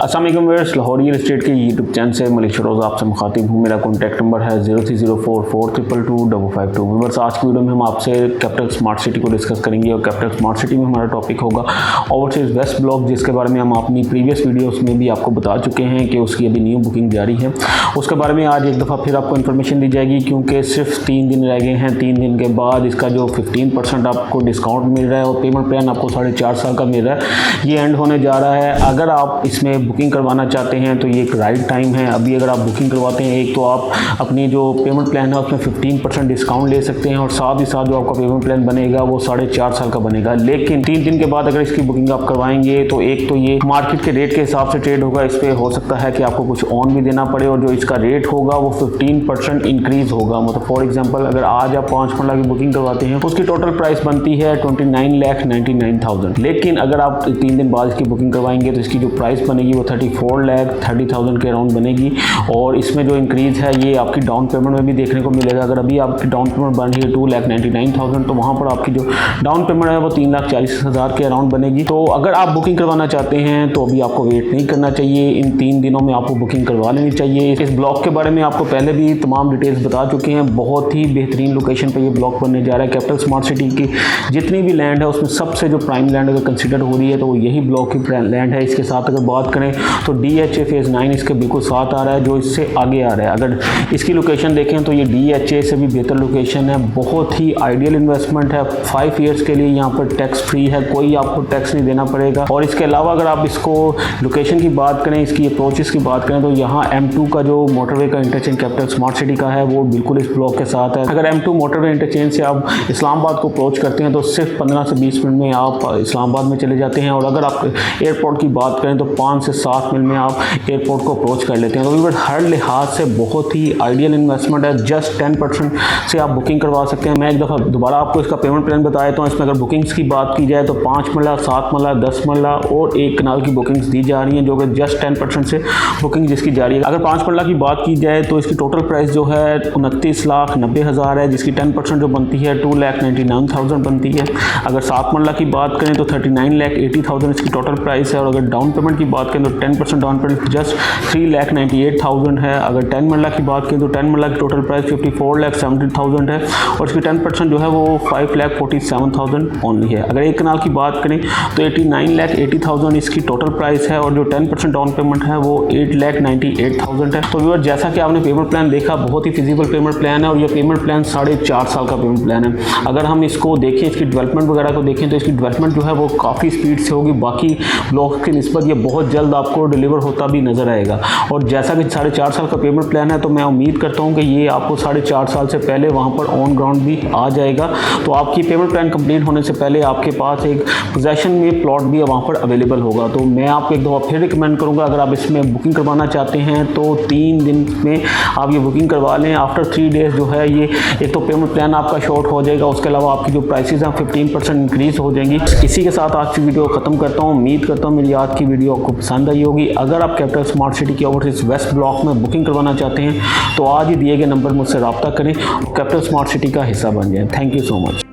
अस्सलाम वालेकुम viewers, Lahore real estate के यूट्यूब चैनल से मलिक शरोज़ आपसे मुखातिब हूँ। मेरा कॉन्टैक्ट नंबर है 0304422252। व्यूअर्स, आज की वीडियो में हम आपसे कैपिटल स्मार्ट सिटी को डिस्कस करेंगे और कैपिटल स्मार्ट सिटी में हमारा टॉपिक होगा ओवरसीज वेस्ट ब्लॉक, जिसके बारे में हम अपनी प्रीवियस वीडियोज़ में भी आपको बता चुके हैं कि उसकी अभी न्यू बुकिंग जारी है। उसके बारे में आज एक दफ़ा फिर आपको इन्फॉर्मेशन दी जाएगी, क्योंकि सिर्फ 3 दिन रह गए हैं। 3 दिन के बाद इसका जो 15% आपको डिस्काउंट मिल रहा है और पेमेंट प्लान आपको 4.5 साल का मिल रहा है, ये एंड होने जा रहा है। अगर आप इसमें बुकिंग करवाना चाहते हैं तो ये एक राइट टाइम है। अभी अगर आप बुकिंग करवाते हैं, एक तो आप अपनी जो पेमेंट प्लान है उसमें 15% डिस्काउंट ले सकते हैं और साथ ही साथ जो आपका पेमेंट प्लान बनेगा वो 4.5 साल का बनेगा। लेकिन 3 दिन के बाद अगर इसकी बुकिंग आप करवाएंगे तो एक तो ये मार्केट के रेट के हिसाब से ट्रेड होगा, इस पर हो सकता है कि आपको कुछ ऑन भी देना पड़े और जो इसका रेट होगा वो 15% इंक्रीज़ होगा। मतलब फॉर एग्जाम्पल, अगर आज आप 5 फंडा की बुकिंग करवाते हैं उसकी टोटल प्राइस बनती है 29,99,000। लेकिन अगर आप 3 दिन बाद इसकी बुकिंग करवाएंगे तो इसकी जो प्राइस बनेगी वो 34,30,000 के अराउंड बनेगी। और इसमें जो इंक्रीज़ है ये आपकी डाउन पेमेंट में भी देखने को मिलेगा। अगर अभी आपकी डाउन पेमेंट बन रही है 2,99,000 तो वहाँ पर आपकी जो डाउन पेमेंट है वो 3,40,000 के अराउंड बनेगी। तो अगर आप बुकिंग करवाना चाहते हैं तो अभी आपको वेट नहीं करना चाहिए, इन 3 दिनों में आपको बुकिंग करवा लेनी चाहिए। इस ब्लॉक के बारे में आपको पहले भी तमाम डिटेल्स बता चुके हैं। बहुत ही बेहतरीन लोकेशन पर ये ब्लॉक बनने जा रहा है। कैपिटल स्मार्ट सिटी की जितनी भी लैंड है उसमें सबसे जो प्राइम लैंड अगर कंसिडर हो रही है तो वो यही ब्लॉक की लैंड है। इसके साथ अगर बात करें तो DHA फेज़ 9 इसके बिल्कुल साथ आ रहा है, जो इससे आगे आ रहा है। अगर इसकी लोकेशन देखें तो ये DHA से भी बेहतर लोकेशन है। बहुत ही आइडियल इन्वेस्टमेंट है। 5 ईयर्स के लिए यहाँ पर टैक्स फ्री है, कोई आपको टैक्स नहीं देना पड़ेगा। और इसके अलावा अगर आप इसको लोकेशन की बात करें, इसकी अप्रोचेस की बात करें तो यहाँ M2 का जो मोटरवे का इंटरचेंज कैपिटल स्मार्ट सिटी का है वो बिल्कुल इस ब्लॉक के साथ है। अगर M2 मोटरवे इंटरचेंज से आप इस्लामाबाद को अप्रोच करते हैं तो सिर्फ 15 से 20 मिनट में आप इस्लामाबाद में चले जाते हैं। और अगर आप एयरपोर्ट की बात करें तो 5 से 7 मिनट में आप एयरपोर्ट को अप्रोच कर लेते हैं। तो व्यूअर्स, हर लिहाज से बहुत ही आइडियल इन्वेस्टमेंट है। जस्ट 10% से आप बुकिंग करवा सकते हैं। मैं एक दफ़ा दोबारा आपको इसका पेमेंट प्लान बता देता हूँ। इसमें अगर बुकिंग्स की बात की जाए तो 5 मरला, 7 मरला, 10 मरला और 1 कनाल की बुकिंग्स दी जा रही हैं, जो कि जस्ट 10% से बुकिंग जिसकी जा रही है। अगर 5 मरला की बात की जाए तो इसकी टोटल प्राइस जो है 29,90,000 है, जिसकी 10% जो बनती है 2,99,000 बनती है। अगर 7 मरला की बात करें तो 39,80,000 इसकी टोटल प्राइस है। और अगर डाउन पेमेंट की बात करें तो 10% डाउन पेमेंट जस्ट 3,98,000 है। अगर 10 मरला की बात करें तो 10 मरला की टोटल प्राइस 54,70,000 है और इसकी 10% जो है वो 5,47,000 ओनली है। अगर 1 कनाल की बात करें तो 89,80,000 इसकी टोटल प्राइस है और जो 10% डाउन पेमेंट है वो 8,98,000 है। तो व्यूअर, जैसा कि आपने पेमेंट प्लान देखा, बहुत ही फिजिबल पेमेंट प्लान है और ये पेमेंट प्लान 4.5 साल का पेमेंट प्लान है। अगर हम इसको देखें, इसकी डेवलपमेंट वगैरह को देखें तो इसकी डेवलपमेंट जो है वो काफ़ी स्पीड से होगी। बाकी ब्लॉक की निस्बत ये बहुत जल्द आपको डिलीवर होता भी नज़र आएगा। और जैसा कि 4.5 साल का पेमेंट प्लान है तो मैं उम्मीद करता हूँ कि ये आपको 4.5 साल से पहले वहाँ पर ऑन ग्राउंड भी आ जाएगा। तो आपकी पेमेंट प्लान कंप्लीट होने से पहले आपके पास एक पोजेशन में प्लॉट भी वहाँ पर अवेलेबल होगा। तो मैं आपको एक दफ़ा फिर रिकमेंड करूँगा, अगर आप इसमें बुकिंग करवाना चाहते हैं तो 3 दिन में आप ये बुकिंग करवा लें। आफ्टर 3 डेज़ जो है ये एक तो पेमेंट प्लान आपका शॉर्ट हो जाएगा, उसके अलावा आपकी जो प्राइसेस हैं 15% इंक्रीज़ हो जाएंगी। इसी के साथ आज की वीडियो ख़त्म करता हूँ। उम्मीद करता हूँ मेरी आज की वीडियो आपको पसंद आई होगी। अगर आप कैपिटल स्मार्ट सिटी के ओवरसीज वेस्ट ब्लॉक में बुकिंग करवाना चाहते हैं तो आज ही दिए गए नंबर मुझसे रब्ता करें, कैपिटल स्मार्ट सिटी का हिस्सा बन जाएं। Thank you so much.